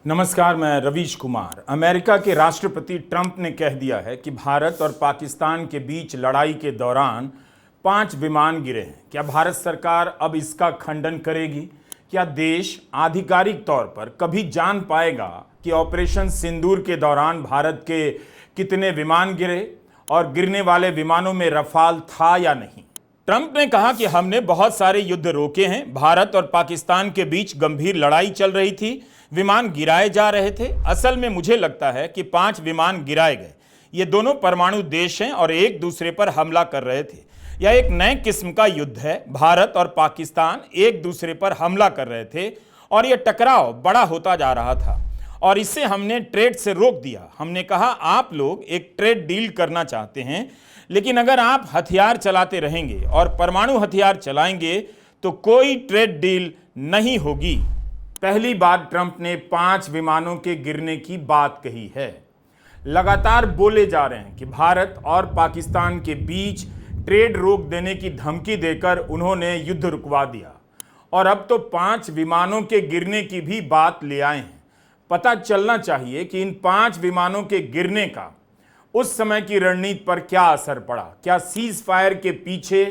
नमस्कार, मैं रवीश कुमार। अमेरिका के राष्ट्रपति ट्रंप ने कह दिया है कि भारत और पाकिस्तान के बीच लड़ाई के दौरान 5 विमान गिरे हैं। क्या भारत सरकार अब इसका खंडन करेगी? क्या देश आधिकारिक तौर पर कभी जान पाएगा कि ऑपरेशन सिंदूर के दौरान भारत के कितने विमान गिरे और गिरने वाले विमानों में रफाल था या नहीं? ट्रंप ने कहा कि हमने बहुत सारे युद्ध रोके हैं। भारत और पाकिस्तान के बीच गंभीर लड़ाई चल रही थी, विमान गिराए जा रहे थे। असल में मुझे लगता है कि 5 विमान गिराए गए। ये दोनों परमाणु देश हैं और एक दूसरे पर हमला कर रहे थे। यह एक नए किस्म का युद्ध है। भारत और पाकिस्तान एक दूसरे पर हमला कर रहे थे और यह टकराव बड़ा होता जा रहा था और इसे हमने ट्रेड से रोक दिया। हमने कहा, आप लोग एक ट्रेड डील करना चाहते हैं, लेकिन अगर आप हथियार चलाते रहेंगे और परमाणु हथियार चलाएंगे तो कोई ट्रेड डील नहीं होगी। पहली बार ट्रंप ने 5 विमानों के गिरने की बात कही है। लगातार बोले जा रहे हैं कि भारत और पाकिस्तान के बीच ट्रेड रोक देने की धमकी देकर उन्होंने युद्ध रुकवा दिया और अब तो 5 विमानों के गिरने की भी बात ले आए हैं। पता चलना चाहिए कि इन 5 विमानों के गिरने का उस समय की रणनीति पर क्या असर पड़ा। क्या सीज फायर के पीछे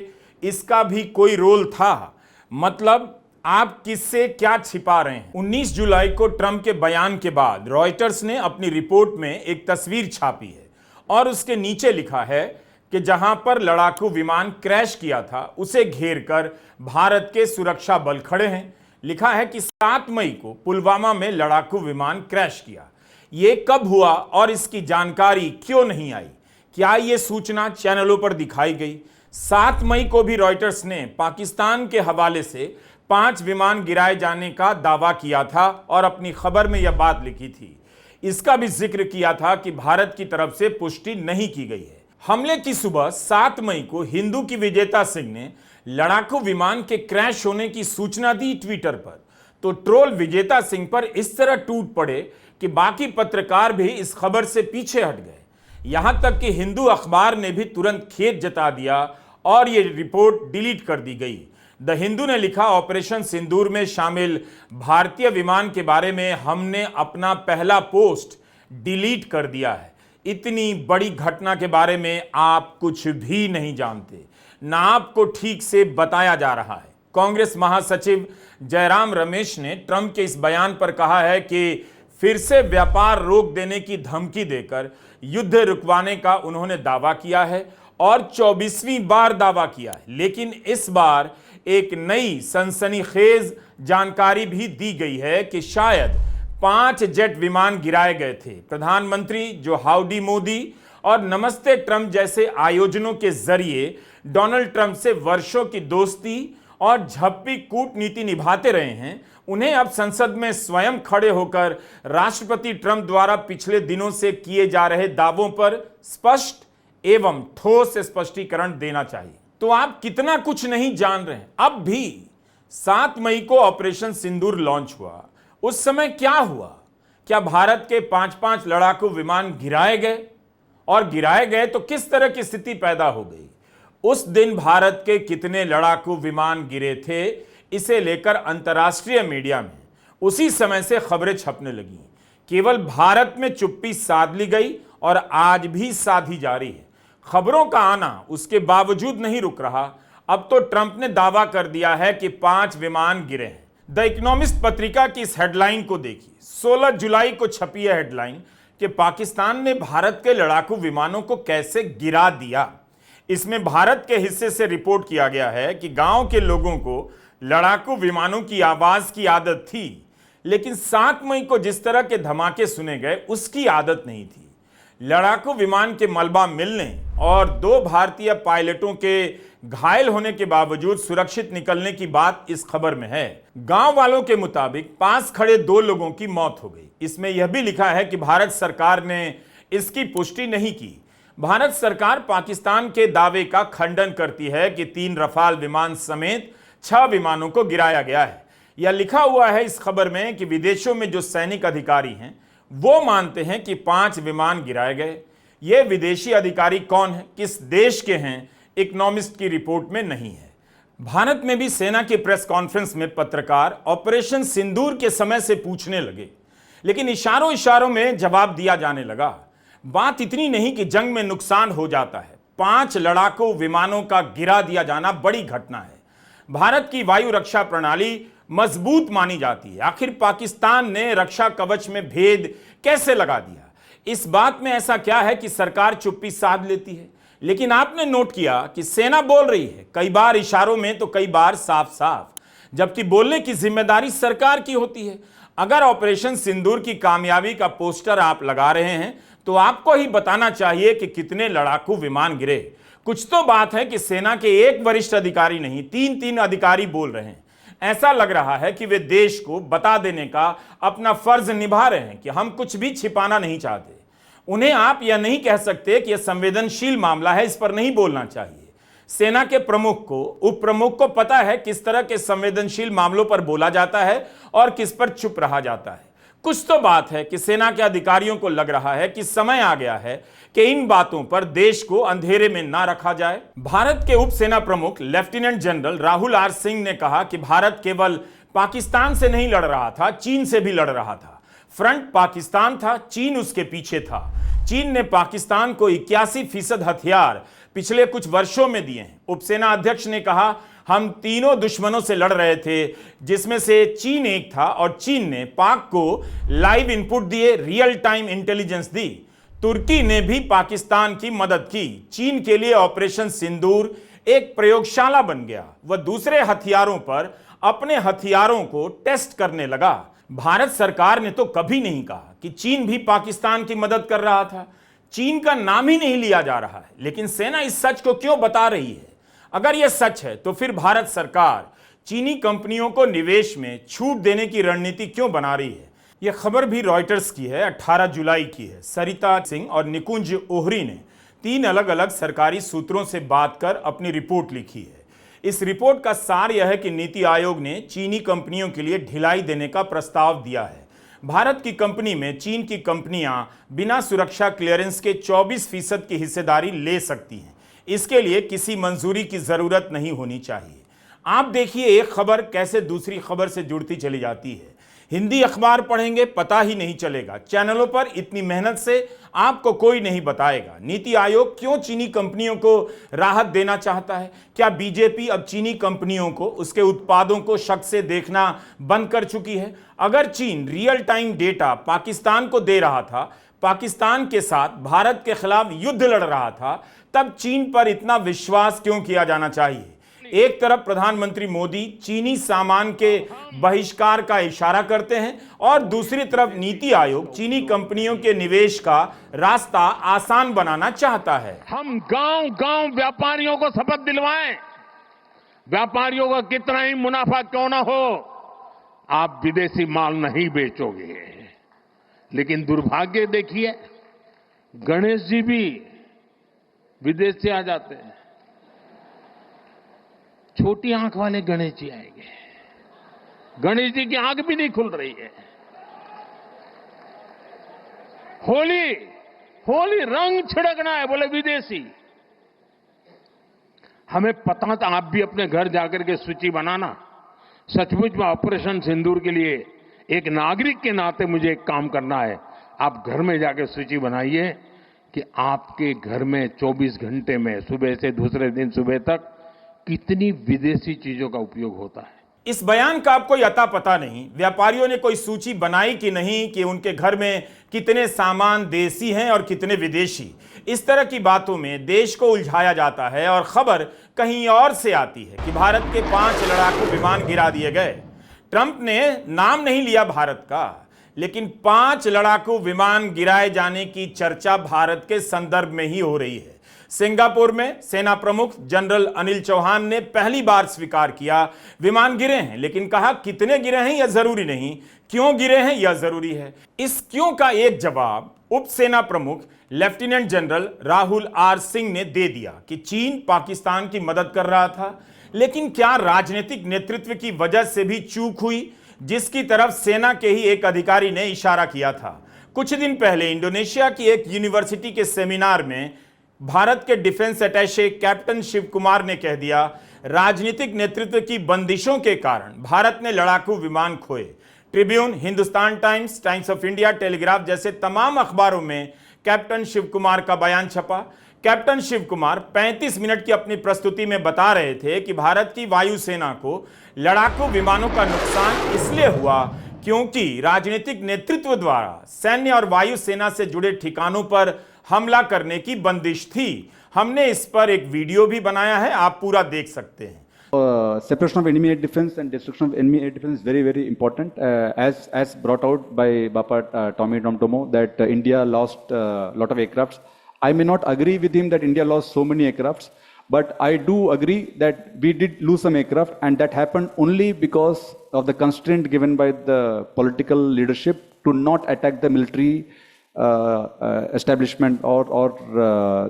इसका भी कोई रोल था? मतलब आप किससे क्या छिपा रहे हैं? 19 जुलाई को ट्रंप के बयान के बाद रॉयटर्स ने अपनी रिपोर्ट में एक तस्वीर छापी है और उसके नीचे लिखा है कि जहां पर लड़ाकू विमान क्रैश किया था उसे घेरकर भारत के सुरक्षा बल खड़े हैं। लिखा है कि 7 मई को पुलवामा में लड़ाकू विमान क्रैश किया। यह कब हुआ और इसकी जानकारी क्यों नहीं आई? क्या यह सूचना चैनलों पर दिखाई गई? 7 मई को भी रॉयटर्स ने पाकिस्तान के हवाले से 5 विमान गिराए जाने का दावा किया था और अपनी खबर में यह बात लिखी थी। इसका भी जिक्र किया था कि भारत की तरफ से पुष्टि नहीं की गई है। हमले की सुबह 7 मई को हिंदू की विजेता सिंह ने लड़ाकू विमान के क्रैश होने की सूचना दी ट्विटर पर, तो ट्रोल विजेता सिंह पर इस तरह टूट पड़े कि बाकी पत्रकार भी इस खबर से पीछे हट गए। यहां तक कि हिंदू अखबार ने भी तुरंत खेद जता दिया और यह रिपोर्ट डिलीट कर दी गई। द हिंदू ने लिखा, ऑपरेशन सिंदूर में शामिल भारतीय विमान के बारे में हमने अपना पहला पोस्ट डिलीट कर दिया है। इतनी बड़ी घटना के बारे में आप कुछ भी नहीं जानते, ना आपको ठीक से बताया जा रहा है। कांग्रेस महासचिव जयराम रमेश ने ट्रंप के इस बयान पर कहा है कि फिर से व्यापार रोक देने की धमकी देकर युद्ध रुकवाने का उन्होंने दावा किया है और 24वीं बार दावा किया है। लेकिन इस बार एक नई सनसनीखेज जानकारी भी दी गई है कि शायद 5 जेट विमान गिराए गए थे। प्रधानमंत्री जो हाउडी मोदी और नमस्ते ट्रंप जैसे आयोजनों के जरिए डोनाल्ड ट्रंप से वर्षों की दोस्ती और झप्पी कूटनीति निभाते रहे हैं, उन्हें अब संसद में स्वयं खड़े होकर राष्ट्रपति ट्रंप द्वारा पिछले दिनों से किए जा रहे दावों पर स्पष्ट एवं ठोस स्पष्टीकरण देना चाहिए। तो आप कितना कुछ नहीं जान रहे हैं। अब भी 7 मई को ऑपरेशन सिंदूर लॉन्च हुआ, उस समय क्या हुआ? क्या भारत के 5-5 लड़ाकू विमान गिराए गए? और गिराए गए तो किस तरह की स्थिति पैदा हो गई? उस दिन भारत के कितने लड़ाकू विमान गिरे थे, इसे लेकर अंतर्राष्ट्रीय मीडिया में उसी समय से खबरें छपने लगी। केवल भारत में चुप्पी साध ली गई और आज भी साधी जा रही है। खबरों का आना उसके बावजूद नहीं रुक रहा। अब तो ट्रंप ने दावा कर दिया है कि 5 विमान गिरे हैं। द इकोनॉमिस्ट पत्रिका की इस हेडलाइन को देखिए। 16 जुलाई को छपी है हेडलाइन कि पाकिस्तान ने भारत के लड़ाकू विमानों को कैसे गिरा दिया। इसमें भारत के हिस्से से रिपोर्ट किया गया है कि गांव के लोगों को लड़ाकू विमानों की आवाज की आदत थी, लेकिन 7 मई को जिस तरह के धमाके सुने गए उसकी आदत नहीं थी। लड़ाकू विमान के मलबा मिलने और 2 भारतीय पायलटों के घायल होने के बावजूद सुरक्षित निकलने की बात इस खबर में है। गांव वालों के मुताबिक पास खड़े 2 लोगों की मौत हो गई। इसमें यह भी लिखा है कि भारत सरकार ने इसकी पुष्टि नहीं की। भारत सरकार पाकिस्तान के दावे का खंडन करती है कि 3 रफाल विमान समेत 6 विमानों को गिराया गया है। यह लिखा हुआ है इस खबर में कि विदेशों में जो सैनिक अधिकारी हैं वो मानते हैं कि 5 विमान गिराए गए। ये विदेशी अधिकारी कौन है, किस देश के हैं, इकोनॉमिस्ट की रिपोर्ट में नहीं है। भारत में भी सेना की प्रेस कॉन्फ्रेंस में पत्रकार ऑपरेशन सिंदूर के समय से पूछने लगे लेकिन इशारों इशारों में जवाब दिया जाने लगा। बात इतनी नहीं कि जंग में नुकसान हो जाता है, 5 लड़ाकू विमानों का गिरा दिया जाना बड़ी घटना है। भारत की वायु रक्षा प्रणाली मजबूत मानी जाती है, आखिर पाकिस्तान ने रक्षा कवच में भेद कैसे लगा दिया? इस बात में ऐसा क्या है कि सरकार चुप्पी साध लेती है? लेकिन आपने नोट किया कि सेना बोल रही है, कई बार इशारों में तो कई बार साफ साफ, जबकि बोलने की जिम्मेदारी सरकार की होती है। अगर ऑपरेशन सिंदूर की कामयाबी का पोस्टर आप लगा रहे हैं तो आपको ही बताना चाहिए कि कितने लड़ाकू विमान गिरे। कुछ तो बात है कि सेना के एक वरिष्ठ अधिकारी नहीं, 3 अधिकारी बोल रहे हैं। ऐसा लग रहा है कि वे देश को बता देने का अपना फर्ज निभा रहे हैं कि हम कुछ भी छिपाना नहीं चाहते। उन्हें आप यह नहीं कह सकते कि यह संवेदनशील मामला है, इस पर नहीं बोलना चाहिए। सेना के प्रमुख को, उप प्रमुख को पता है किस तरह के संवेदनशील मामलों पर बोला जाता है और किस पर चुप रहा जाता है। कुछ तो बात है कि सेना के अधिकारियों को लग रहा है कि समय आ गया है कि इन बातों पर देश को अंधेरे में ना रखा जाए। भारत के उप सेना प्रमुख लेफ्टिनेंट जनरल राहुल आर सिंह ने कहा कि भारत केवल पाकिस्तान से नहीं लड़ रहा था, चीन से भी लड़ रहा था। फ्रंट पाकिस्तान था, चीन उसके पीछे था। चीन ने पाकिस्तान को 81% हथियार पिछले कुछ वर्षों में दिए हैं। उपसेना अध्यक्ष ने कहा, हम तीनों दुश्मनों से लड़ रहे थे, जिसमें से चीन एक था, और चीन ने पाक को लाइव इनपुट दिए, रियल टाइम इंटेलिजेंस दी। तुर्की ने भी पाकिस्तान की मदद की। चीन के लिए ऑपरेशन सिंदूर एक प्रयोगशाला बन गया। वह दूसरे हथियारों पर अपने हथियारों को टेस्ट करने लगा। भारत सरकार ने तो कभी नहीं कहा कि चीन भी पाकिस्तान की मदद कर रहा था। चीन का नाम ही नहीं लिया जा रहा है। लेकिन सेना इस सच को क्यों बता रही है? अगर यह सच है तो फिर भारत सरकार चीनी कंपनियों को निवेश में छूट देने की रणनीति क्यों बना रही है? यह खबर भी रॉयटर्स की है, 18 जुलाई की है। सरिता सिंह और निकुंज ओहरी ने 3 अलग अलग सरकारी सूत्रों से बात कर अपनी रिपोर्ट लिखी है। इस रिपोर्ट का सार यह है कि नीति आयोग ने चीनी कंपनियों के लिए ढिलाई देने का प्रस्ताव दिया है। भारत की कंपनी में चीन की कंपनियां बिना सुरक्षा क्लियरेंस के 24% की हिस्सेदारी ले सकती हैं। इसके लिए किसी मंजूरी की जरूरत नहीं होनी चाहिए। आप देखिए एक खबर कैसे दूसरी खबर से जुड़ती चली जाती है। हिंदी अखबार पढ़ेंगे पता ही नहीं चलेगा। चैनलों पर इतनी मेहनत से आपको कोई नहीं बताएगा। नीति आयोग क्यों चीनी कंपनियों को राहत देना चाहता है? क्या बीजेपी अब चीनी कंपनियों को, उसके उत्पादों को शक से देखना बंद कर चुकी है? अगर चीन रियल टाइम डेटा पाकिस्तान को दे रहा था, पाकिस्तान के साथ भारत के खिलाफ युद्ध लड़ रहा था, तब चीन पर इतना विश्वास क्यों किया जाना चाहिए? एक तरफ प्रधानमंत्री मोदी चीनी सामान के बहिष्कार का इशारा करते हैं और दूसरी तरफ नीति आयोग चीनी कंपनियों के निवेश का रास्ता आसान बनाना चाहता है। हम गांव-गांव व्यापारियों को शपथ दिलवाएं, व्यापारियों का कितना ही मुनाफा क्यों ना हो, आप विदेशी माल नहीं बेचोगे। लेकिन दुर्भाग्य देखिए, गणेश जी भी विदेश से आ जाते हैं। छोटी आंख वाले गणेश जी आएंगे, गणेश जी की आंख भी नहीं खुल रही है। होली रंग छिड़कना है, बोले विदेशी। हमें पता था, आप भी अपने घर जाकर के सूची बनाना। सचमुच में ऑपरेशन सिंदूर के लिए एक नागरिक के नाते मुझे एक काम करना है। आप घर में जाकर सूची बनाइए कि आपके घर में 24 घंटे में सुबह से दूसरे दिन सुबह तक कितनी विदेशी चीजों का उपयोग होता है। इस बयान का आपको अता पता नहीं। व्यापारियों ने कोई सूची बनाई कि नहीं कि उनके घर में कितने सामान देसी हैं और कितने विदेशी। इस तरह की बातों में देश को उलझाया जाता है और खबर कहीं और से आती है कि भारत के 5 लड़ाकू विमान गिरा दिए गए। ट्रंप ने नाम नहीं लिया भारत का, लेकिन 5 लड़ाकू विमान गिराए जाने की चर्चा भारत के संदर्भ में ही हो रही है। सिंगापुर में सेना प्रमुख जनरल अनिल चौहान ने पहली बार स्वीकार किया विमान गिरे हैं, लेकिन कहा कितने गिरे हैं यह जरूरी नहीं, क्यों गिरे हैं यह जरूरी है। इस क्यों का एक जवाब उप सेना प्रमुख लेफ्टिनेंट जनरल राहुल आर सिंह ने दे दिया कि चीन पाकिस्तान की मदद कर रहा था। लेकिन क्या राजनीतिक नेतृत्व की वजह से भी चूक हुई, जिसकी तरफ सेना के ही एक अधिकारी ने इशारा किया था? कुछ दिन पहले इंडोनेशिया की एक यूनिवर्सिटी के सेमिनार में भारत के defence attache captain Shiv Kumar ने कह दिया, राजनीतिक नेतृत्व की बंदिशों के कारण भारत ने लड़ाकू विमान खोए। Tribune, Hindustan times, times of India, telegraph जैसे तमाम अखबारों में कैप्टन शिव कुमार का बयान छपा। कैप्टन शिव कुमार 35 मिनट की अपनी प्रस्तुति में बता रहे थे कि भारत की वायुसेना को लड़ाकू विमानों का नुकसान इसलिए हुआ क्योंकि राजनीतिक नेतृत्व द्वारा सैन्य और वायुसेना से जुड़े ठिकानों पर हमला करने की बंदिश थी। हमने इस पर एक वीडियो भी बनाया है, आप पूरा देख सकते हैं। Separation of enemy air defense and destruction of enemy air defense is very, very important. As brought out by Bapa Tommy Tomtomo, that India lost a lot of aircrafts. I may not agree with him that India lost so many aircrafts, but I do agree that we did lose some aircraft, and that happened only because of the constraint given by the political leadership to not attack the military establishment or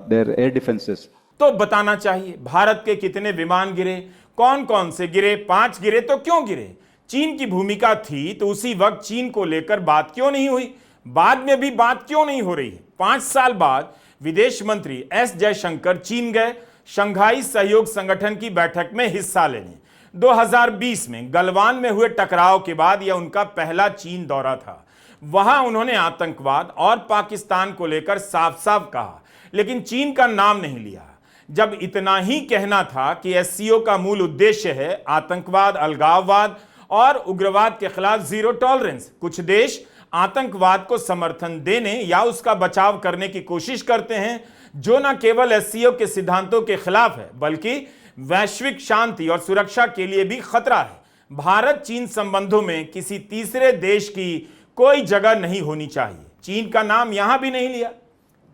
their air defenses. तो बताना चाहिए भारत के कितने विमान गिरे, कौन कौन से गिरे, 5 गिरे तो क्यों गिरे? चीन की भूमिका थी तो उसी वक्त चीन को लेकर बात क्यों नहीं हुई? बाद में भी बात क्यों नहीं हो रही है? 5 साल बाद विदेश मंत्री एस जयशंकर चीन गए शंघाई सहयोग संगठन की बैठक में हिस्सा लेने। 2020 में गलवान में हुए टकराव के बाद यह उनका पहला चीन दौरा था। वहां उन्होंने आतंकवाद और पाकिस्तान को लेकर साफ साफ कहा, लेकिन चीन का नाम नहीं लिया। जब इतना ही कहना था कि एससीओ का मूल उद्देश्य है आतंकवाद, अलगाववाद और उग्रवाद के खिलाफ जीरो टॉलरेंस, कुछ देश आतंकवाद को समर्थन देने या उसका बचाव करने की कोशिश करते हैं, जो न केवल एससीओ के सिद्धांतों के खिलाफ है बल्कि वैश्विक शांति और सुरक्षा के लिए भी खतरा है। भारत चीन संबंधों में किसी तीसरे देश की कोई जगह नहीं होनी चाहिए। चीन का नाम यहां भी नहीं लिया।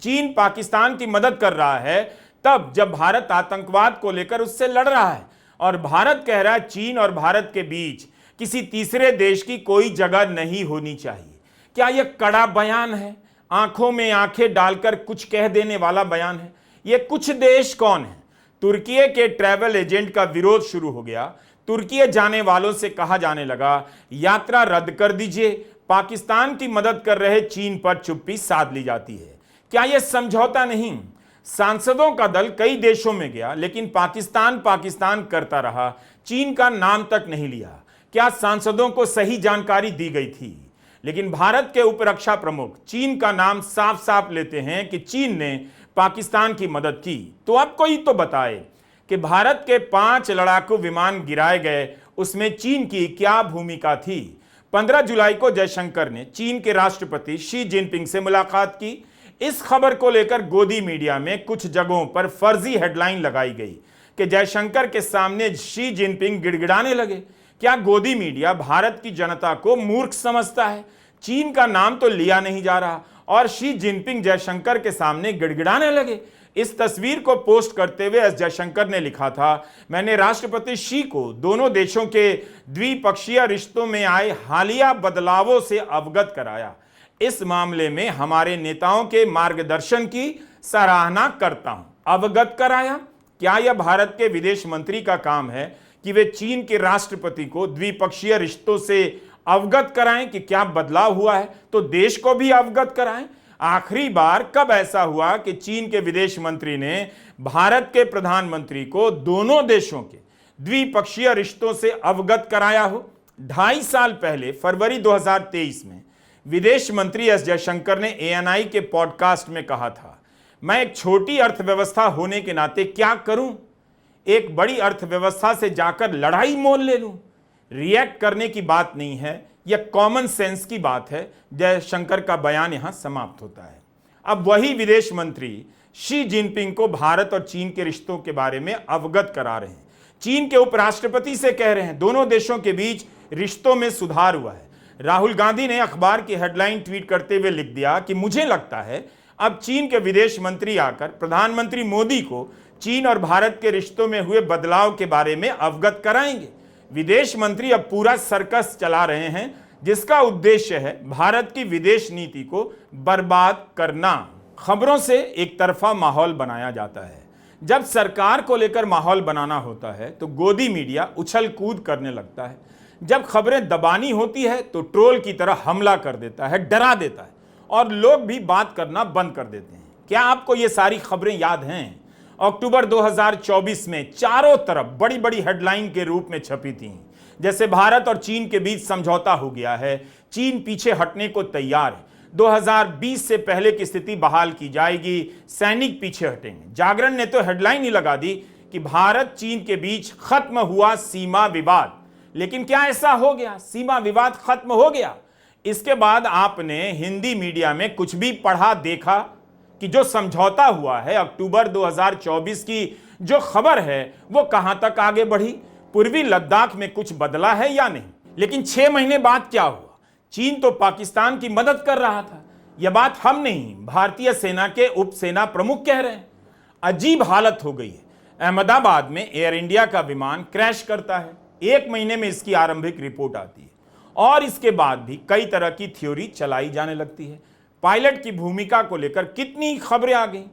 चीन पाकिस्तान की मदद कर रहा है तब जब भारत आतंकवाद को लेकर उससे लड़ रहा है, और भारत कह रहा है चीन और भारत के बीच किसी तीसरे देश की कोई जगह नहीं होनी चाहिए। क्या यह कड़ा बयान है, आंखों में आंखें डालकर कुछ कह देने वाला बयान है? ये कुछ देश कौन है? तुर्की के ट्रैवल एजेंट का विरोध शुरू हो गया। तुर्की जाने वालों से कहा जाने लगा यात्रा रद्द कर दीजिए। पाकिस्तान की मदद कर रहे चीन पर चुप्पी साध ली जाती है। क्या यह समझौता नहीं? सांसदों का दल कई देशों में गया लेकिन पाकिस्तान करता रहा, चीन का नाम तक नहीं लिया। क्या सांसदों को सही जानकारी दी गई थी? लेकिन भारत के उपरक्षा प्रमुख चीन का नाम साफ साफ लेते हैं कि चीन ने पाकिस्तान की मदद की। तो अब कोई तो बताए कि भारत के 5 लड़ाकू विमान गिराए गए, उसमें चीन की क्या भूमिका थी? 15 जुलाई को जयशंकर ने चीन के राष्ट्रपति शी जिनपिंग से मुलाकात की। इस खबर को लेकर गोदी मीडिया में कुछ जगहों पर फर्जी हेडलाइन लगाई गई कि जयशंकर के सामने शी जिनपिंग गिड़गिड़ाने लगे। क्या गोदी मीडिया भारत की जनता को मूर्ख समझता है? चीन का नाम तो लिया नहीं जा रहा और शी जिनपिंग जयशंकर के सामने गिड़गिड़ाने लगे। इस तस्वीर को पोस्ट करते हुए एस जयशंकर ने लिखा था, मैंने राष्ट्रपति शी को दोनों देशों के द्विपक्षीय रिश्तों में आए हालिया बदलावों से अवगत कराया। इस मामले में हमारे नेताओं के मार्गदर्शन की सराहना करता हूं। अवगत कराया? क्या यह भारत के विदेश मंत्री का काम है कि वे चीन के राष्ट्रपति को द्विपक्षीय रिश्तों से अवगत कराएं कि क्या बदलाव हुआ है, तो देश को भी अवगत कराएं? आखिरी बार कब ऐसा हुआ कि चीन के विदेश मंत्री ने भारत के प्रधानमंत्री को दोनों देशों के द्विपक्षीय रिश्तों से अवगत कराया हो? 2.5 साल पहले फरवरी 2023 में विदेश मंत्री एस जयशंकर ने ANI के पॉडकास्ट में कहा था, मैं एक छोटी अर्थव्यवस्था होने के नाते क्या करूं? एक बड़ी अर्थव्यवस्था से जाकर लड़ाई मोल ले लूं? रिएक्ट करने की बात नहीं है, यह कॉमन सेंस की बात है। जयशंकर का बयान यहां समाप्त होता है। अब वही विदेश मंत्री शी जिनपिंग को भारत और चीन के रिश्तों के बारे में अवगत करा रहे हैं। चीन के उपराष्ट्रपति से कह रहे हैं दोनों देशों के बीच रिश्तों में सुधार हुआ है। राहुल गांधी ने अखबार की हेडलाइन ट्वीट करते हुए लिख दिया कि मुझे लगता है अब चीन के विदेश मंत्री आकर प्रधानमंत्री मोदी को चीन और भारत के रिश्तों में हुए बदलाव के बारे में अवगत कराएंगे। विदेश मंत्री अब पूरा सर्कस चला रहे हैं जिसका उद्देश्य है भारत की विदेश नीति को बर्बाद करना। खबरों से एक तरफा माहौल बनाया जाता है। जब सरकार को लेकर माहौल बनाना होता है तो गोदी मीडिया उछल कूद करने लगता है। जब खबरें दबानी होती है तो ट्रोल की तरह हमला कर देता है, डरा देता है और लोग भी बात करना बंद कर देते हैं। क्या आपको ये सारी खबरें याद हैं? अक्टूबर 2024 में चारों तरफ बड़ी बड़ी हेडलाइन के रूप में छपी थी। जैसे भारत और चीन के बीच समझौता हो गया है, चीन पीछे हटने को तैयार है, 2020 से पहले की स्थिति बहाल की जाएगी, सैनिक पीछे हटेंगे। जागरण ने तो हेडलाइन ही लगा दी कि भारत चीन के बीच खत्म हुआ सीमा विवाद। लेकिन क्या ऐसा हो गया? सीमा विवाद खत्म हो गया? इसके बाद आपने हिंदी मीडिया में कुछ भी पढ़ा देखा कि जो समझौता हुआ है अक्टूबर 2024 की जो खबर है वो कहां तक आगे बढ़ी? पूर्वी लद्दाख में कुछ बदला है या नहीं? लेकिन 6 महीने बाद क्या हुआ? चीन तो पाकिस्तान की मदद कर रहा था। यह बात हम नहीं, भारतीय सेना के उप सेना प्रमुख कह रहे हैं। अजीब हालत हो गई है। अहमदाबाद में एयर इंडिया का विमान क्रैश करता है, 1 महीने में इसकी आरंभिक रिपोर्ट आती है और इसके बाद भी कई तरह की थ्योरी चलाई जाने लगती है। पायलट की भूमिका को लेकर कितनी खबरें आ गई।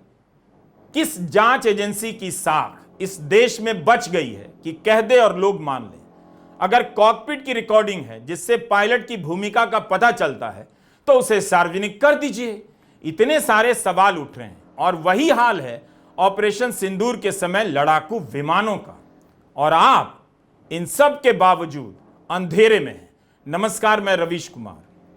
किस जांच एजेंसी की साख इस देश में बच गई है कि कह दे और लोग मान लें? अगर कॉकपिट की रिकॉर्डिंग है जिससे पायलट की भूमिका का पता चलता है तो उसे सार्वजनिक कर दीजिए। इतने सारे सवाल उठ रहे हैं और वही हाल है ऑपरेशन सिंदूर के समय लड़ाकू विमानों का। और आप इन सब के बावजूद अंधेरे में हैं। नमस्कार, मैं रवीश कुमार।